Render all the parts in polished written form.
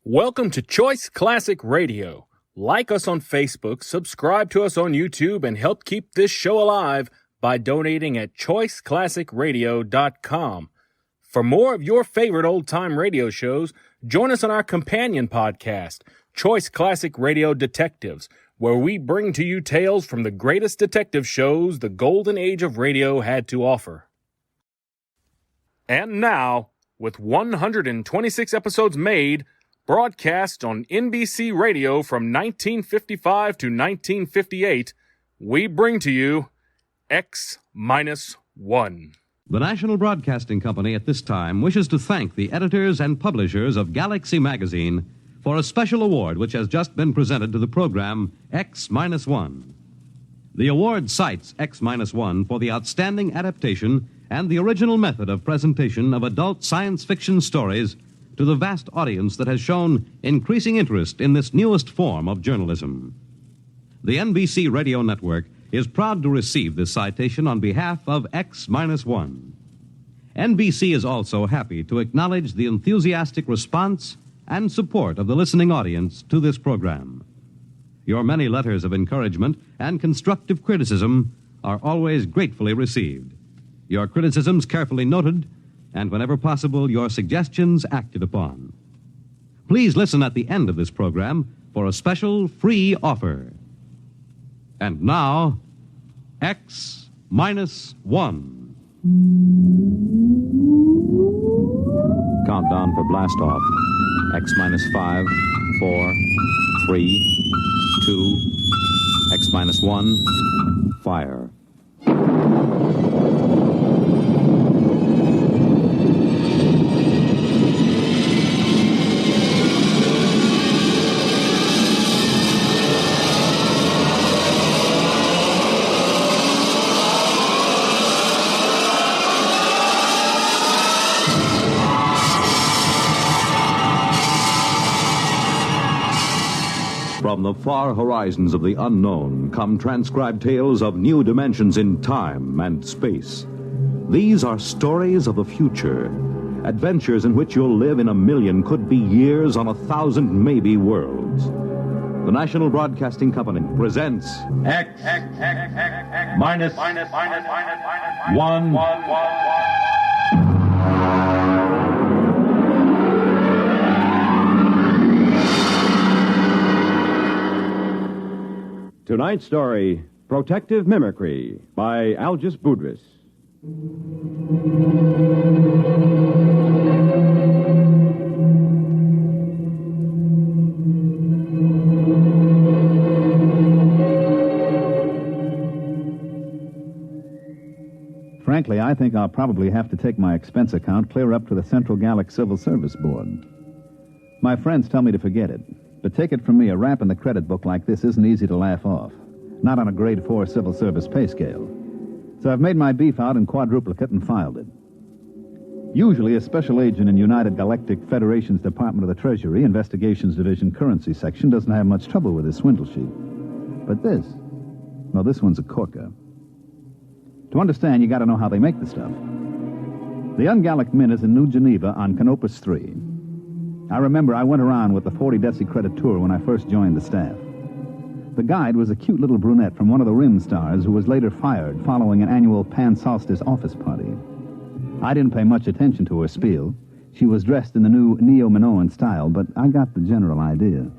Welcome to Choice Classic Radio. Like us on Facebook, subscribe to us on YouTube, and help keep this show alive by donating at choiceclassicradio.com. For more of your favorite old-time radio shows, join us on our companion podcast, Choice Classic Radio Detectives, where we bring to you tales from the greatest detective shows the golden age of radio had to offer. And now, with 126 episodes made, broadcast on NBC Radio from 1955 to 1958, we bring to you X-1. The National Broadcasting Company at this time wishes to thank the editors and publishers of Galaxy Magazine for a special award which has just been presented to the program X-1. The award cites X-1 for the outstanding adaptation and the original method of presentation of adult science fiction stories to the vast audience that has shown increasing interest in this newest form of journalism. The NBC Radio Network is proud to receive this citation on behalf of X-1. NBC is also happy to acknowledge the enthusiastic response and support of the listening audience to this program. Your many letters of encouragement and constructive criticism are always gratefully received. Your criticisms carefully noted, and whenever possible, your suggestions acted upon. Please listen at the end of this program for a special free offer. And now, X-1. Countdown for blast-off. X-5, 4, 3, 2, X-1, fire. From the far horizons of the unknown come transcribed tales of new dimensions in time and space. These are stories of the future, adventures in which you'll live in a million, could be years, on 1,000 maybe worlds. The National Broadcasting Company presents X minus 1. Tonight's story, Protective Mimicry, by Algis Budrys. Frankly, I think I'll probably have to take my expense account clear up to the Central Gallic Civil Service Board. My friends tell me to forget it. But take it from me, a rap in the credit book like this isn't easy to laugh off. Not on a grade 4 civil service pay scale. So I've made my beef out in quadruplicate and filed it. Usually a special agent in United Galactic Federation's Department of the Treasury, Investigations Division, Currency Section, doesn't have much trouble with his swindle sheet. But this one's a corker. To understand, you gotta know how they make the stuff. The Ungallic Mint is in New Geneva on Canopus 3. I remember I went around with the 40 Deci credit tour when I first joined the staff. The guide was a cute little brunette from one of the Rim stars who was later fired following an annual Pan Solstice office party. I didn't pay much attention to her spiel. She was dressed in the new neo-Minoan style, but I got the general idea.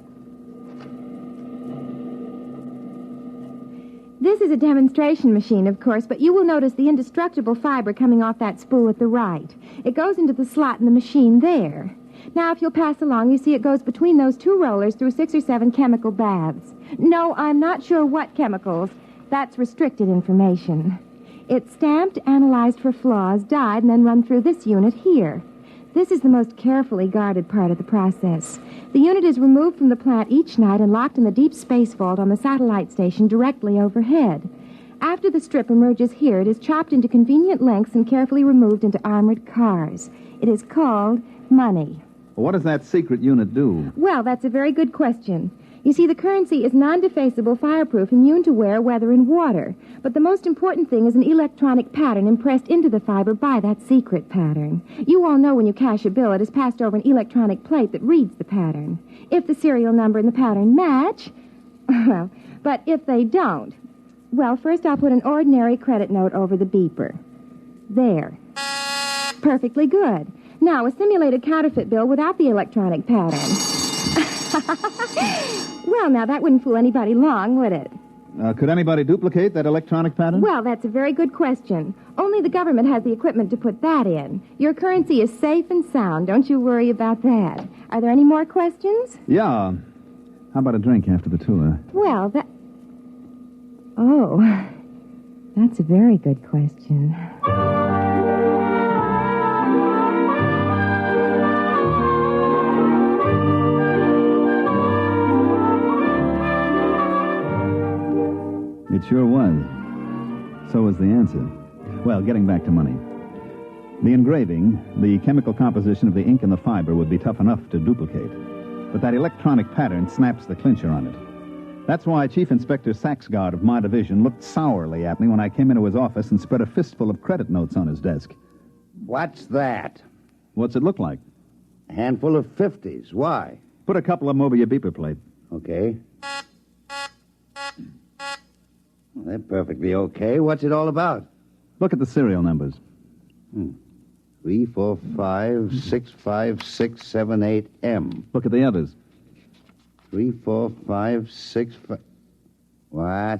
This is a demonstration machine, of course, but you will notice the indestructible fiber coming off that spool at the right. It goes into the slot in the machine there. Now, if you'll pass along, you see it goes between those two rollers through 6 or 7 chemical baths. No, I'm not sure what chemicals. That's restricted information. It's stamped, analyzed for flaws, dyed, and then run through this unit here. This is the most carefully guarded part of the process. The unit is removed from the plant each night and locked in the deep space vault on the satellite station directly overhead. After the strip emerges here, it is chopped into convenient lengths and carefully removed into armored cars. It is called money. What does that secret unit do? Well, that's a very good question. You see, the currency is non-defaceable, fireproof, immune to wear, weather, and water. But the most important thing is an electronic pattern impressed into the fiber by that secret pattern. You all know when you cash a bill, it is passed over an electronic plate that reads the pattern. If the serial number and the pattern match, well, but if they don't, well, first I'll put an ordinary credit note over the beeper. There. Perfectly good. Now, a simulated counterfeit bill without the electronic pattern. Well, now, that wouldn't fool anybody long, would it? Could anybody duplicate that electronic pattern? Well, that's a very good question. Only the government has the equipment to put that in. Your currency is safe and sound. Don't you worry about that. Are there any more questions? Yeah. How about a drink after the tour? Well, Oh, that's a very good question. It sure was. So was the answer. Well, getting back to money. The engraving, the chemical composition of the ink and the fiber would be tough enough to duplicate. But that electronic pattern snaps the clincher on it. That's why Chief Inspector Saxgard of my division looked sourly at me when I came into his office and spread a fistful of credit notes on his desk. What's that? What's it look like? A handful of 50s. Why? Put a couple of them over your beeper plate. Okay. Well, they're perfectly okay. What's it all about? Look at the serial numbers. 3456567 Look at the others. 34565. What?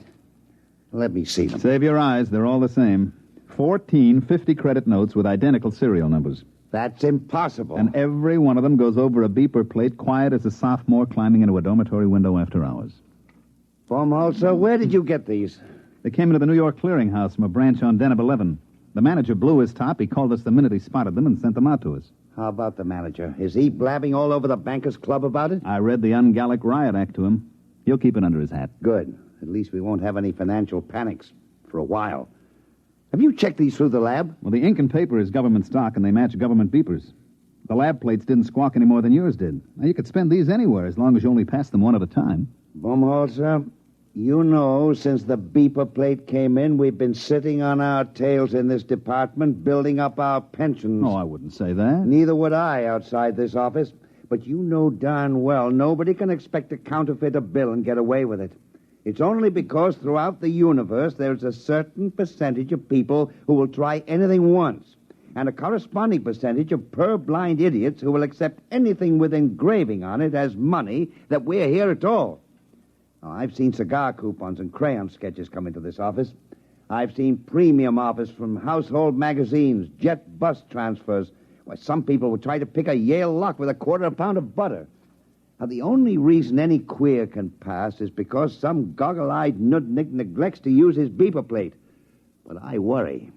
Let me see them. Save your eyes. They're all the same. 14 50-credit notes with identical serial numbers. That's impossible. And every one of them goes over a beeper plate, quiet as a sophomore climbing into a dormitory window after hours. Baumholzer, where did you get these? They came into the New York Clearinghouse from a branch on Deneb 11. The manager blew his top. He called us the minute he spotted them and sent them out to us. How about the manager? Is he blabbing all over the Bankers Club about it? I read the Un-Gallic Riot Act to him. He'll keep it under his hat. Good. At least we won't have any financial panics for a while. Have you checked these through the lab? Well, the ink and paper is government stock, and they match government beepers. The lab plates didn't squawk any more than yours did. Now, you could spend these anywhere as long as you only pass them one at a time. Baumholzer, you know, since the beeper plate came in, we've been sitting on our tails in this department, building up our pensions. Oh, I wouldn't say that. Neither would I outside this office. But you know darn well nobody can expect to counterfeit a bill and get away with it. It's only because throughout the universe there's a certain percentage of people who will try anything once, and a corresponding percentage of purblind idiots who will accept anything with engraving on it as money that we're here at all. Now, I've seen cigar coupons and crayon sketches come into this office. I've seen premium offers from household magazines, jet bus transfers, where some people would try to pick a Yale lock with a quarter of a pound of butter. Now, the only reason any queer can pass is because some goggle-eyed nudnik neglects to use his beeper plate. But I worry.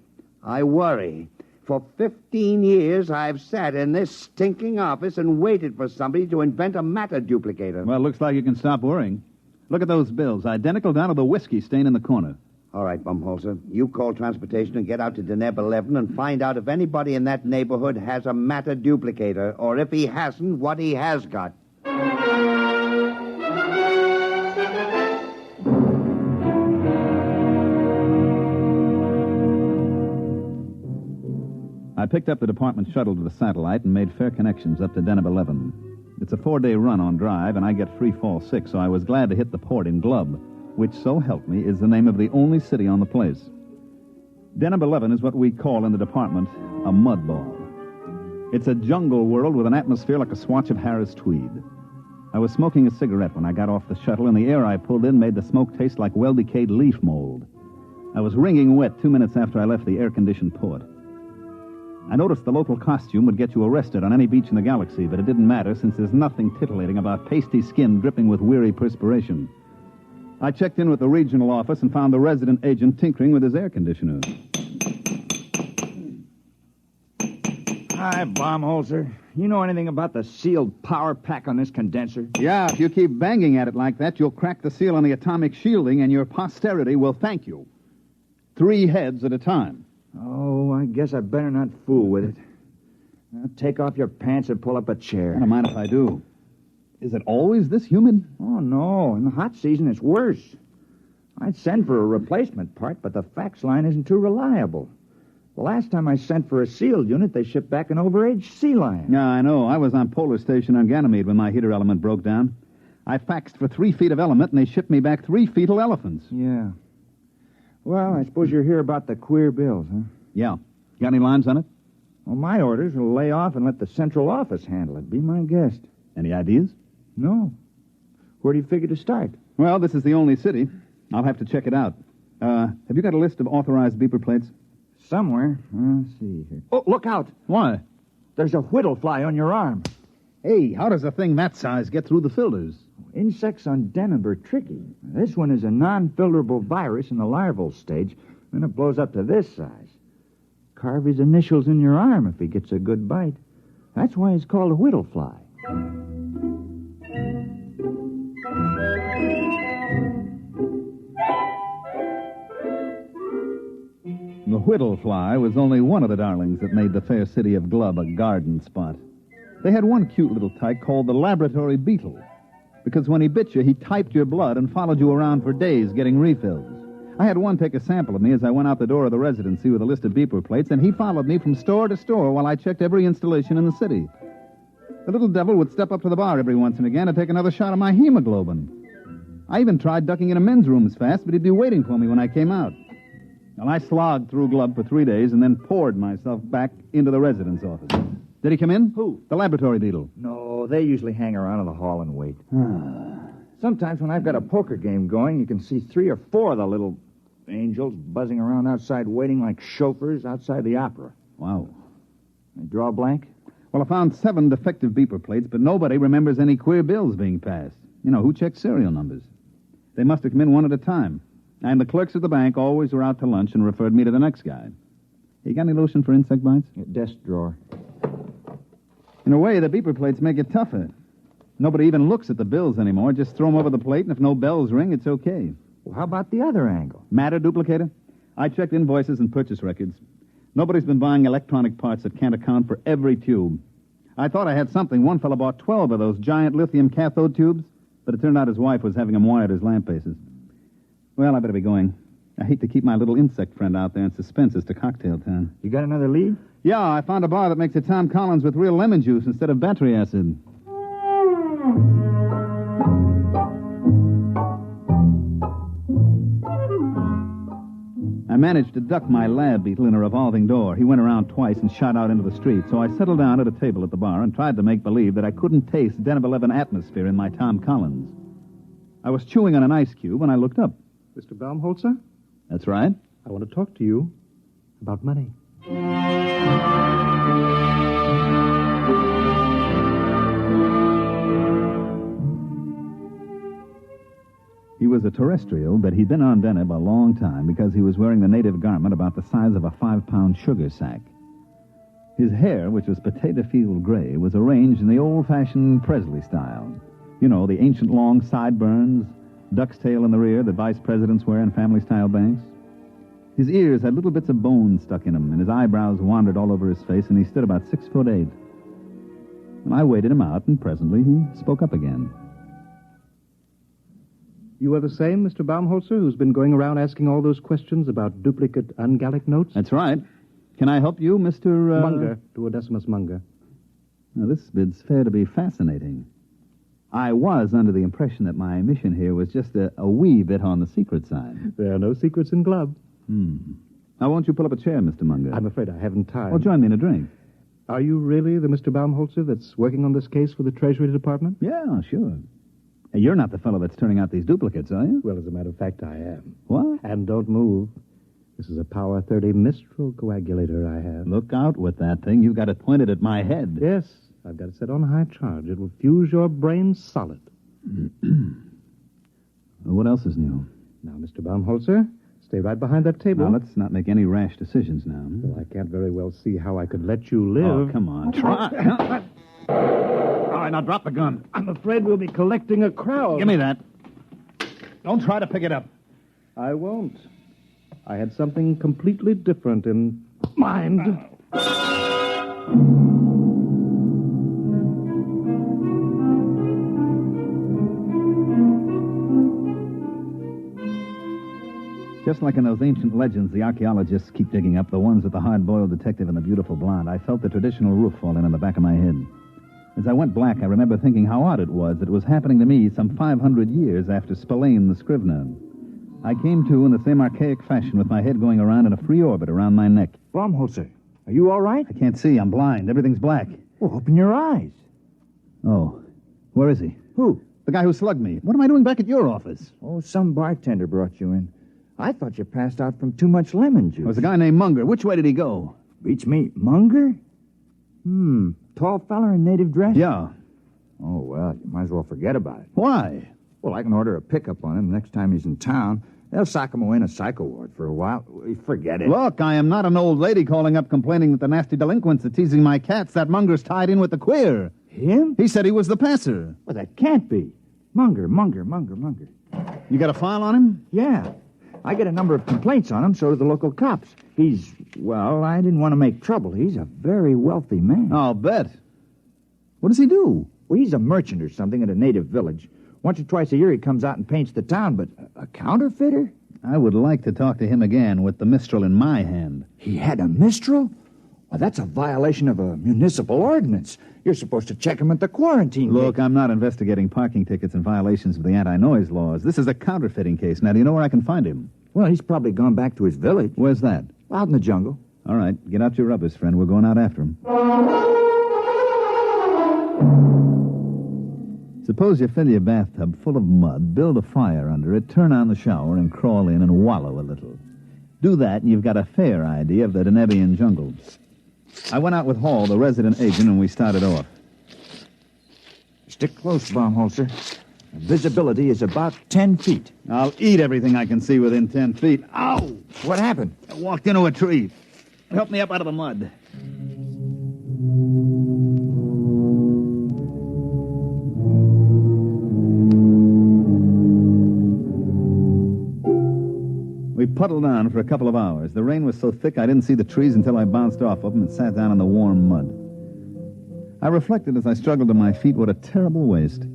For 15 years, I've sat in this stinking office and waited for somebody to invent a matter duplicator. Well, looks like you can stop worrying. Look at those bills, identical down to the whiskey stain in the corner. All right, Baumholzer, you call transportation and get out to Deneb 11 and find out if anybody in that neighborhood has a matter duplicator, or if he hasn't, what he has got. I picked up the department shuttle to the satellite and made fair connections up to Deneb 11. It's a 4-day run on drive, and I get free fall 6, so I was glad to hit the port in Glub, which, so help me, is the name of the only city on the place. Deneb 11 is what we call in the department a mud ball. It's a jungle world with an atmosphere like a swatch of Harris tweed. I was smoking a cigarette when I got off the shuttle, and the air I pulled in made the smoke taste like well-decayed leaf mold. I was wringing wet 2 minutes after I left the air-conditioned port. I noticed the local costume would get you arrested on any beach in the galaxy, but it didn't matter since there's nothing titillating about pasty skin dripping with weary perspiration. I checked in with the regional office and found the resident agent tinkering with his air conditioner. Hi, Baumholzer. You know anything about the sealed power pack on this condenser? Yeah, if you keep banging at it like that, you'll crack the seal on the atomic shielding, and your posterity will thank you. 3 heads at a time. Oh, I guess I better not fool with it. Now, take off your pants and pull up a chair. I don't mind if I do. Is it always this humid? Oh, no. In the hot season, it's worse. I'd send for a replacement part, but the fax line isn't too reliable. The last time I sent for a sealed unit, they shipped back an overaged sea lion. Yeah, I know. I was on Polar Station on Ganymede when my heater element broke down. I faxed for 3 feet of element, and they shipped me back 3 fetal elephants. Yeah. Well, I suppose you're here about the queer bills, huh? Yeah. Got any lines on it? Well, my orders will lay off and let the central office handle it. Be my guest. Any ideas? No. Where do you figure to start? Well, this is the only city. I'll have to check it out. Have you got a list of authorized beeper plates? Somewhere. Let's see here. Oh, look out. Why? There's a whittle fly on your arm. Hey, how does a thing that size get through the filters? Insects on denim are tricky. This one is a non-filterable virus in the larval stage, then it blows up to this size. Carve his initials in your arm if he gets a good bite. That's why he's called a whittle fly. The whittle fly was only one of the darlings that made the fair city of Glub a garden spot. They had one cute little tyke called the laboratory beetle, because when he bit you, he typed your blood and followed you around for days getting refills. I had one take a sample of me as I went out the door of the residency with a list of beeper plates, and he followed me from store to store while I checked every installation in the city. The little devil would step up to the bar every once and again to take another shot of my hemoglobin. I even tried ducking into men's rooms fast, but he'd be waiting for me when I came out. Well, I slogged through Glub for 3 days and then poured myself back into the residence office. Did he come in? Who? The laboratory beetle. No, they usually hang around in the hall and wait. Sometimes when I've got a poker game going, you can see 3 or 4 of the little angels buzzing around outside waiting like chauffeurs outside the opera. Wow. They draw a blank? Well, I found 7 defective beeper plates, but nobody remembers any queer bills being passed. You know, who checks serial numbers? They must have come in one at a time. And the clerks at the bank always were out to lunch and referred me to the next guy. You got any lotion for insect bites? Desk drawer. In a way, the beeper plates make it tougher. Nobody even looks at the bills anymore. Just throw them over the plate, and if no bells ring, it's okay. Well, how about the other angle? Matter duplicator? I checked invoices and purchase records. Nobody's been buying electronic parts that can't account for every tube. I thought I had something. One fellow bought 12 of those giant lithium cathode tubes, but it turned out his wife was having them wired as lamp bases. Well, I better be going. I hate to keep my little insect friend out there in suspense as to cocktail town. You got another lead? Yeah, I found a bar that makes a Tom Collins with real lemon juice instead of battery acid. I managed to duck my lab beetle in a revolving door. He went around twice and shot out into the street, so I settled down at a table at the bar and tried to make believe that I couldn't taste Den of 11 atmosphere in my Tom Collins. I was chewing on an ice cube when I looked up. Mr. Baumholzer? That's right. I want to talk to you about money. He was a terrestrial, but he'd been on Deneb a long time because he was wearing the native garment about the size of a 5-pound sugar sack. His hair, which was potato field gray, was arranged in the old-fashioned Presley style. You know, the ancient long sideburns, duck's tail in the rear that vice presidents wear in family-style banks. His ears had little bits of bone stuck in them, and his eyebrows wandered all over his face, and he stood about 6'8". And I waited him out, and presently he spoke up again. You are the same, Mr. Baumholzer, who's been going around asking all those questions about duplicate ungallic notes? That's right. Can I help you, Mr. Munger, Duodecimus Munger. Now, this bid's fair to be fascinating. I was under the impression that my mission here was just a wee bit on the secret side. There are no secrets in Glub. Now, won't you pull up a chair, Mr. Munger? I'm afraid I haven't time. Well, join me in a drink. Are you really the Mr. Baumholzer that's working on this case for the Treasury Department? Yeah, sure. Hey, you're not the fellow that's turning out these duplicates, are you? Well, as a matter of fact, I am. What? And don't move. This is a Power 30 Mistral coagulator I have. Look out with that thing. You've got it pointed at my head. Yes, I've got it set on high charge. It will fuse your brain solid. Well, what else is new? Now, Mr. Baumholzer, stay right behind that table. Now, let's not make any rash decisions now. Well, I can't very well see how I could let you live. Oh, come on. Try. All right, now drop the gun. I'm afraid we'll be collecting a crowd. Give me that. Don't try to pick it up. I won't. I had something completely different in mind. Just like in those ancient legends the archaeologists keep digging up, the ones with the hard-boiled detective and the beautiful blonde, I felt the traditional roof fall in on the back of my head. As I went black, I remember thinking how odd it was that it was happening to me some 500 years after Spillane the Scrivener. I came to in the same archaic fashion with my head going around in a free orbit around my neck. Baumholzer, are you all right? I can't see. I'm blind. Everything's black. Well, open your eyes. Oh. Where is he? Who? The guy who slugged me. What am I doing back at your office? Oh, some bartender brought you in. I thought you passed out from too much lemon juice. It was a guy named Munger. Which way did he go? Beats me. Munger? Tall feller in native dress? Yeah. Oh, well, you might as well forget about it. Why? Well, I can order a pickup on him next time he's in town. They'll sock him away in a psycho ward for a while. Forget it. Look, I am not an old lady calling up complaining that the nasty delinquents are teasing my cats. That Munger's tied in with the queer. Him? He said he was the passer. Well, that can't be. Munger. You got a file on him? Yeah. I get a number of complaints on him, so do the local cops. Well, I didn't want to make trouble. He's a very wealthy man. I'll bet. What does he do? Well, he's a merchant or something at a native village. Once or twice a year he comes out and paints the town, but a counterfeiter? I would like to talk to him again with the Mistral in my hand. He had a Mistral? Well, that's a violation of a municipal ordinance. You're supposed to check him at the quarantine gate. Look, I'm not investigating parking tickets and violations of the anti-noise laws. This is a counterfeiting case. Now, do you know where I can find him? Well, he's probably gone back to his village. Where's that? Out in the jungle. All right, get out your rubbers, friend. We're going out after him. Suppose you fill your bathtub full of mud, build a fire under it, turn on the shower, and crawl in and wallow a little. Do that, and you've got a fair idea of the Denebian jungle. I went out with Hall, the resident agent, and we started off. Stick close, Baumholzer. Visibility is about 10 feet. I'll eat everything I can see within 10 feet. Ow! What happened? I walked into a tree. Help me up out of the mud. We puddled on for a couple of hours. The rain was so thick I didn't see the trees until I bounced off of them and sat down in the warm mud. I reflected as I struggled to my feet what a terrible waste.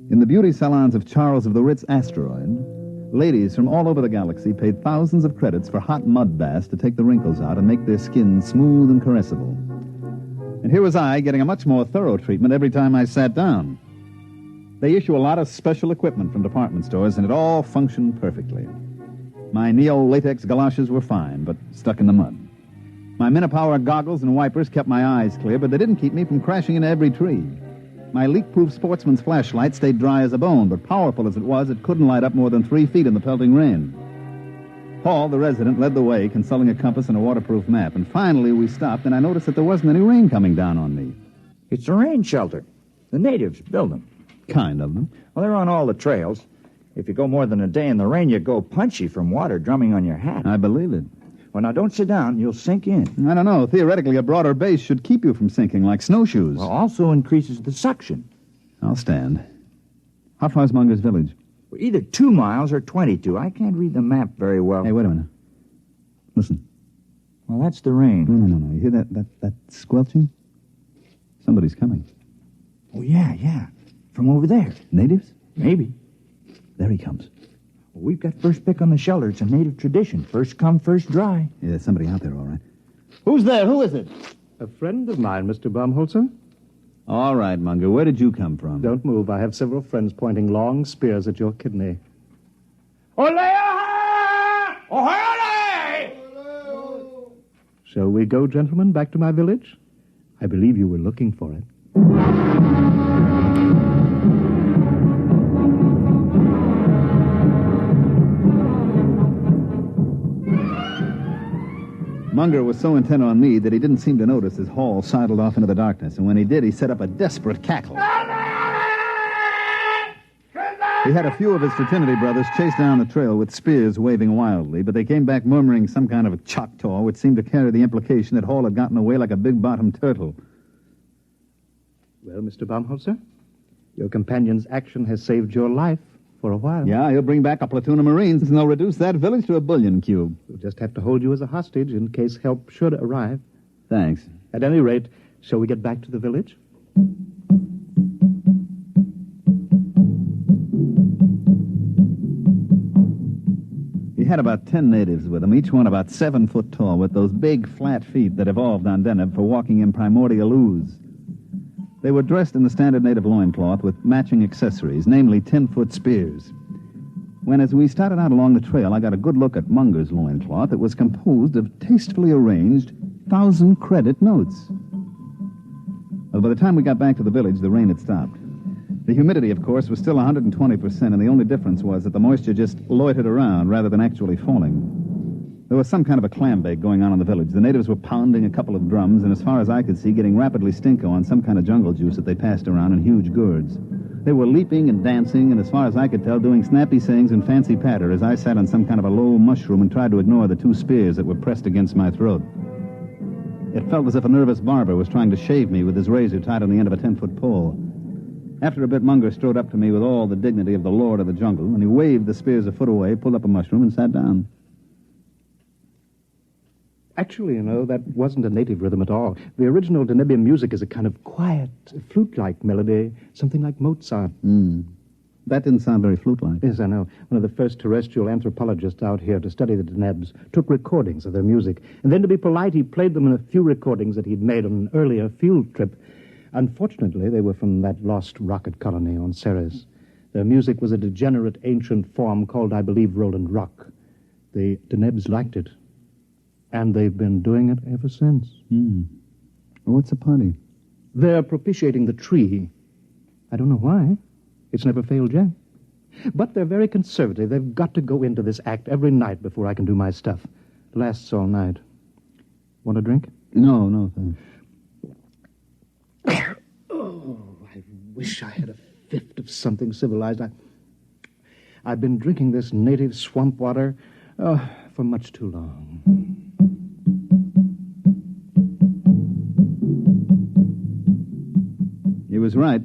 In the beauty salons of Charles of the Ritz Asteroid, ladies from all over the galaxy paid thousands of credits for hot mud baths to take the wrinkles out and make their skin smooth and caressable. And here was I getting a much more thorough treatment every time I sat down. They issue a lot of special equipment from department stores, and it all functioned perfectly. My neo-latex galoshes were fine, but stuck in the mud. My Minipower goggles and wipers kept my eyes clear, but they didn't keep me from crashing into every tree. My leak-proof sportsman's flashlight stayed dry as a bone, but powerful as it was, it couldn't light up more than 3 feet in the pelting rain. Paul, the resident, led the way, consulting a compass and a waterproof map, and finally we stopped, and I noticed that there wasn't any rain coming down on me. It's a rain shelter. The natives build them. Kind of them. Well, they're on all the trails. If you go more than a day in the rain, you go punchy from water drumming on your hat. I believe it. Well, now, don't sit down. You'll sink in. I don't know. Theoretically, a broader base should keep you from sinking like snowshoes. Well, also increases the suction. I'll stand. How far's Munger's village? Well, either 2 miles or 22. I can't read the map very well. Hey, wait a minute. Listen. Well, that's the rain. No. You hear that squelching? Somebody's coming. Oh, yeah. From over there. Natives? Maybe. There he comes. Well, we've got first pick on the shelter. It's a native tradition. First come, first dry. Yeah, there's somebody out there, all right. Who's there? Who is it? A friend of mine, Mr. Baumholzer. All right, Munger. Where did you come from? Don't move. I have several friends pointing long spears at your kidney. Shall we go, gentlemen, back to my village? I believe you were looking for it. Munger was so intent on me that he didn't seem to notice as Hall sidled off into the darkness, and when he did, he set up a desperate cackle. He had a few of his fraternity brothers chase down the trail with spears waving wildly, but they came back murmuring some kind of a Choctaw, which seemed to carry the implication that Hall had gotten away like a big-bottomed turtle. Well, Mr. Baumholzer, your companion's action has saved your life for a while. Yeah, he'll bring back a platoon of Marines, and they'll reduce that village to a bullion cube. We'll just have to hold you as a hostage in case help should arrive. Thanks. At any rate, shall we get back to the village? He had about 10 natives with him, each one about 7 foot tall, with those big, flat feet that evolved on Deneb for walking in primordial ooze. They were dressed in the standard native loincloth with matching accessories, namely 10-foot spears. When, as we started out along the trail, I got a good look at Munger's loincloth, it was composed of tastefully arranged 1,000-credit notes. Well, by the time we got back to the village, the rain had stopped. The humidity, of course, was still 120%, and the only difference was that the moisture just loitered around rather than actually falling. There was some kind of a clam bake going on in the village. The natives were pounding a couple of drums, and as far as I could see, getting rapidly stinko on some kind of jungle juice that they passed around in huge gourds. They were leaping and dancing, and as far as I could tell, doing snappy sayings and fancy patter as I sat on some kind of a low mushroom and tried to ignore the 2 spears that were pressed against my throat. It felt as if a nervous barber was trying to shave me with his razor tied on the end of a 10-foot pole. After a bit, Munger strode up to me with all the dignity of the lord of the jungle, and he waved the spears a foot away, pulled up a mushroom, and sat down. Actually, you know, that wasn't a native rhythm at all. The original Danubian music is a kind of quiet, flute-like melody, something like Mozart. That didn't sound very flute-like. Yes, I know. One of the first terrestrial anthropologists out here to study the Denebs took recordings of their music, and then to be polite, he played them in a few recordings that he'd made on an earlier field trip. Unfortunately, they were from that lost rocket colony on Ceres. Their music was a degenerate ancient form called, I believe, Roland Rock. The Denebs liked it. And they've been doing it ever since. What's the party? They're propitiating the tree. I don't know why. It's never failed yet. But they're very conservative. They've got to go into this act every night before I can do my stuff. It lasts all night. Want a drink? No, thanks. Oh, I wish I had a fifth of something civilized. I've been drinking this native swamp water for much too long. He was right.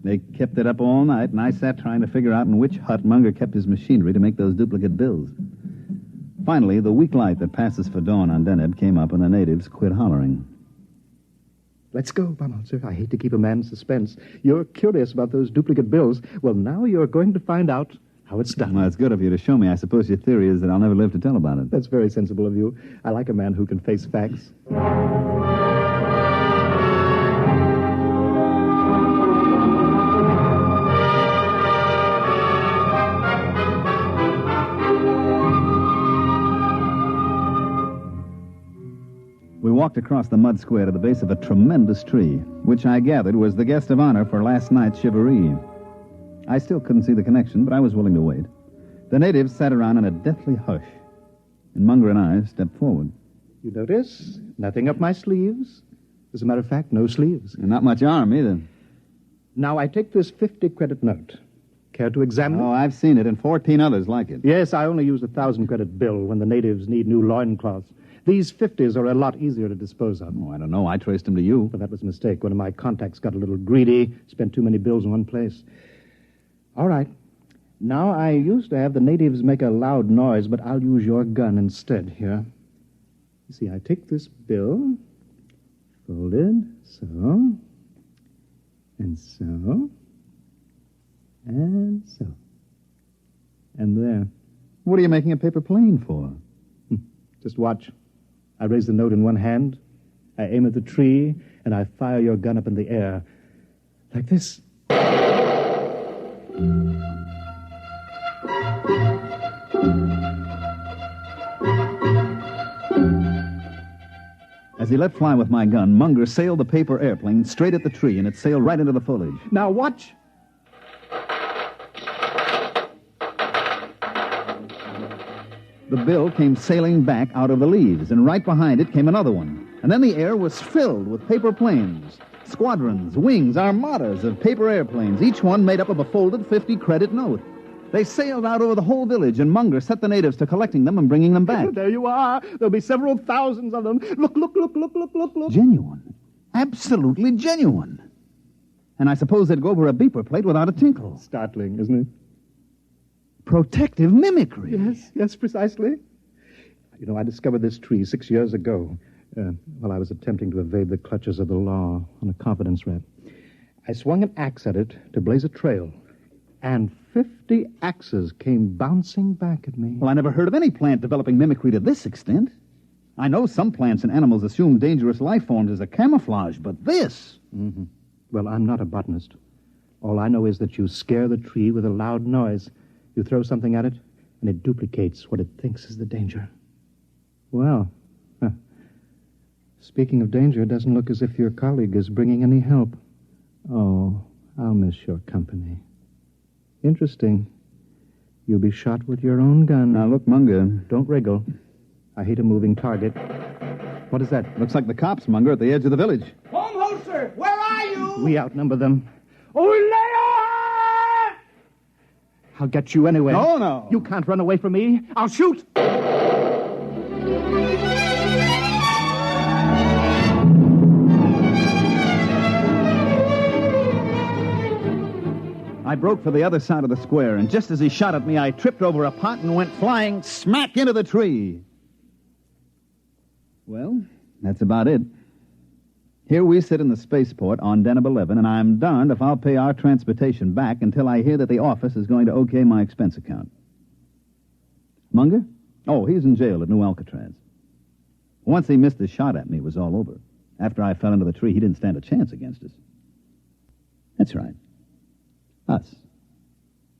They kept it up all night, and I sat trying to figure out in which hut Munger kept his machinery to make those duplicate bills. Finally, the weak light that passes for dawn on Deneb came up, and the natives quit hollering. Let's go, Baumholzer. I hate to keep a man in suspense. You're curious about those duplicate bills. Well, now you're going to find out how it's done. Well, it's good of you to show me. I suppose your theory is that I'll never live to tell about it. That's very sensible of you. I like a man who can face facts. We walked across the mud square to the base of a tremendous tree, which I gathered was the guest of honor for last night's shivaree. I still couldn't see the connection, but I was willing to wait. The natives sat around in a deathly hush, and Munger and I stepped forward. You notice? Nothing up my sleeves. As a matter of fact, no sleeves. And not much arm, either. Now, I take this 50-credit note. Care to examine it? Oh, I've seen it, and 14 others like it. Yes, I only use a 1,000-credit bill when the natives need new loincloths. These 50s are a lot easier to dispose of. Oh, I don't know. I traced them to you. But that was a mistake. One of my contacts got a little greedy, spent too many bills in one place. All right. Now, I used to have the natives make a loud noise, but I'll use your gun instead here. You see, I take this bill, folded, so, and so, and so, and there. What are you making a paper plane for? Just watch. I raise the note in one hand, I aim at the tree, and I fire your gun up in the air. Like this. As he let fly with my gun, Munger sailed the paper airplane straight at the tree, and it sailed right into the foliage. Now watch. The bill came sailing back out of the leaves, and right behind it came another one. And then the air was filled with paper planes, squadrons, wings, armadas of paper airplanes, each one made up of a folded 50-credit note. They sailed out over the whole village, and Munger set the natives to collecting them and bringing them back. There you are. There'll be several thousands of them. Look. Genuine. Absolutely genuine. And I suppose they'd go over a beeper plate without a tinkle. Startling, isn't it? Protective mimicry. Yes, precisely. You know, I discovered this tree 6 years ago while I was attempting to evade the clutches of the law on a confidence rap. I swung an axe at it to blaze a trail. And 50 axes came bouncing back at me. Well, I never heard of any plant developing mimicry to this extent. I know some plants and animals assume dangerous life forms as a camouflage, but this... Mm-hmm. Well, I'm not a botanist. All I know is that you scare the tree with a loud noise. You throw something at it, and it duplicates what it thinks is the danger. Well, speaking of danger, it doesn't look as if your colleague is bringing any help. Oh, I'll miss your company. Interesting. You'll be shot with your own gun. Now, look, Munger. Don't wriggle. I hate a moving target. What is that? Looks like the cops, Munger, at the edge of the village. Home holster, where are you? We outnumber them. Oh, Leon! I'll get you anyway. No. You can't run away from me. I'll shoot. I broke for the other side of the square, and just as he shot at me, I tripped over a pot and went flying smack into the tree. Well, that's about it. Here we sit in the spaceport on Deneb 11, and I'm darned if I'll pay our transportation back until I hear that the office is going to okay my expense account. Munger? Oh, he's in jail at New Alcatraz. Once he missed his shot at me, it was all over. After I fell into the tree, he didn't stand a chance against us. That's right. Us.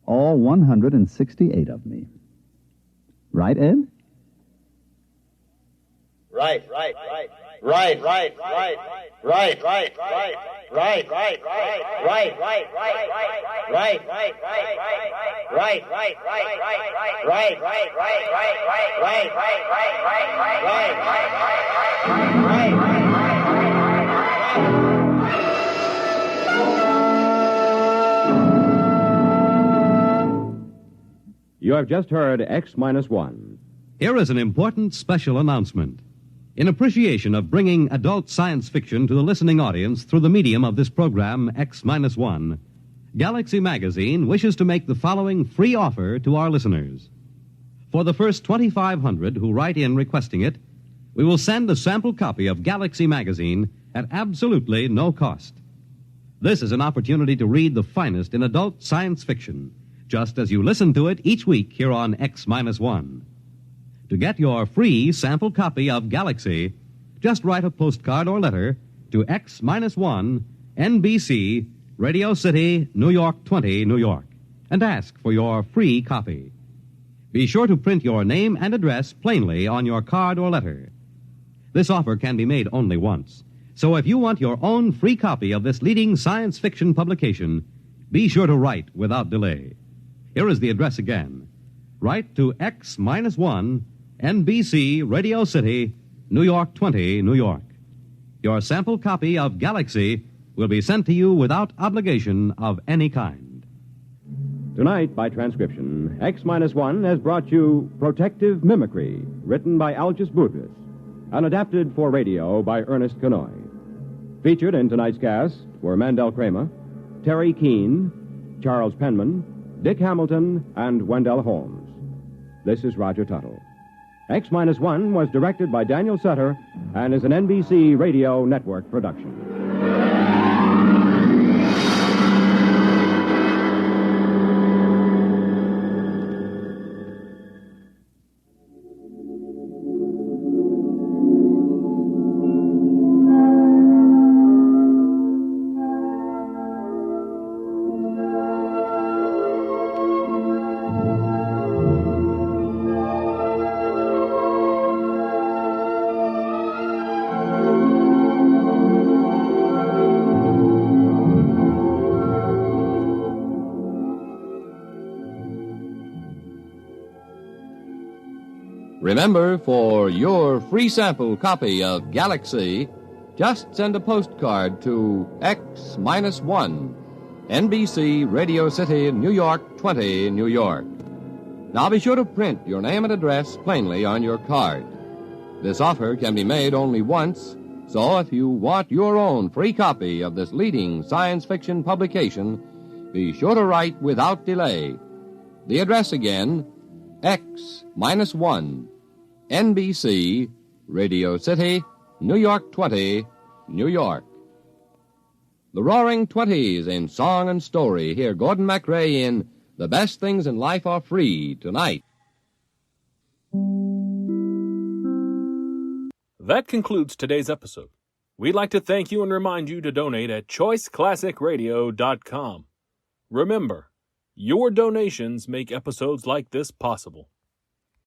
All 168 of me. Right, Ed? Right. You have just heard X-1. Here is an important special announcement. In appreciation of bringing adult science fiction to the listening audience through the medium of this program, X-1, Galaxy Magazine wishes to make the following free offer to our listeners. For the first 2,500 who write in requesting it, we will send a sample copy of Galaxy Magazine at absolutely no cost. This is an opportunity to read the finest in adult science fiction, just as you listen to it each week here on X-1. To get your free sample copy of Galaxy, just write a postcard or letter to X-1, NBC, Radio City, New York 20, New York, and ask for your free copy. Be sure to print your name and address plainly on your card or letter. This offer can be made only once, so if you want your own free copy of this leading science fiction publication, be sure to write without delay. Here is the address again. Write to X-1, NBC, Radio City, New York 20, New York. Your sample copy of Galaxy will be sent to you without obligation of any kind. Tonight, by transcription, X-1 has brought you Protective Mimicry, written by Algis Budrys, and adapted for radio by Ernest Kanoy. Featured in tonight's cast were Mandel Kramer, Terry Keane, Charles Penman, Dick Hamilton, and Wendell Holmes. This is Roger Tuttle. X-1 was directed by Daniel Sutter and is an NBC Radio Network production. Remember, for your free sample copy of Galaxy, just send a postcard to X-1, NBC, Radio City, New York 20, New York. Now be sure to print your name and address plainly on your card. This offer can be made only once, so if you want your own free copy of this leading science fiction publication, be sure to write without delay. The address again, X-1, NBC, Radio City, New York 20, New York. The Roaring Twenties in song and story. Hear Gordon MacRae in The Best Things in Life Are Free tonight. That concludes today's episode. We'd like to thank you and remind you to donate at choiceclassicradio.com. Remember, your donations make episodes like this possible.